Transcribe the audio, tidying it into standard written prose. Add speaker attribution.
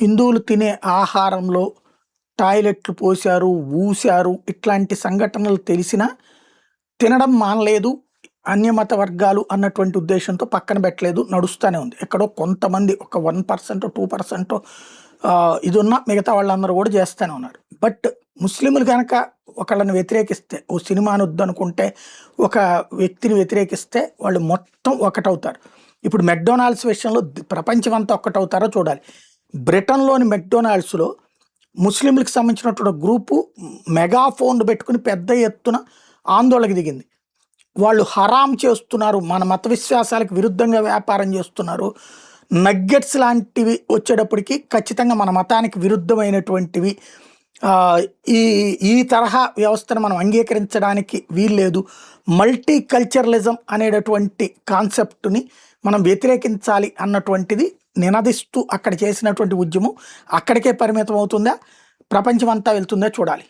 Speaker 1: హిందువులు తినే ఆహారంలో టాయిలెట్లు పోశారు, ఊశారు ఇట్లాంటి సంఘటనలు తెలిసినా తినడం మానలేదు. అన్యమత వర్గాలు అన్నటువంటి ఉద్దేశంతో పక్కన పెట్టలేదు. నడుస్తూనే ఉంది. ఎక్కడో కొంతమంది ఒక 1%, 2% ఇదున్న మిగతా వాళ్ళందరూ కూడా చేస్తూనే ఉన్నారు. బట్ ముస్లింలు గనక ఒకళ్ళని వ్యతిరేకిస్తే, ఓ సినిమాని వద్దనుకుంటే, ఒక వ్యక్తిని వ్యతిరేకిస్తే వాళ్ళు మొత్తం ఒకటవుతారు. ఇప్పుడు మెక్‌డొనాల్డ్స్ విషయంలో ప్రపంచమంతా ఒక్కటవుతారో చూడాలి. బ్రిటన్‌లోని మెక్‌డొనాల్డ్స్‌లో ముస్లింలకు సంబంధించినటువంటి గ్రూపు మెగాఫోన్లు పెట్టుకుని పెద్ద ఎత్తున ఆందోళనకు దిగింది. వాళ్ళు హరాం చేస్తున్నారు, మన మత విశ్వాసాలకు విరుద్ధంగా వ్యాపారం చేస్తున్నారు. నగ్గెట్స్ లాంటివి వచ్చేటప్పటికి ఖచ్చితంగా మన మతానికి విరుద్ధమైనటువంటివి. ఈ ఈ తరహా వ్యవస్థను మనం అంగీకరించడానికి వీల్లేదు. మల్టీ కల్చరలిజం అనేటటువంటి కాన్సెప్ట్ని మనం వ్యతిరేకించాలి అన్నటువంటిది నినదిస్తూ అక్కడ చేసినటువంటి ఉద్యమం అక్కడికే పరిమితం అవుతుందా, ప్రపంచమంతా వెళ్తుందా చూడాలి.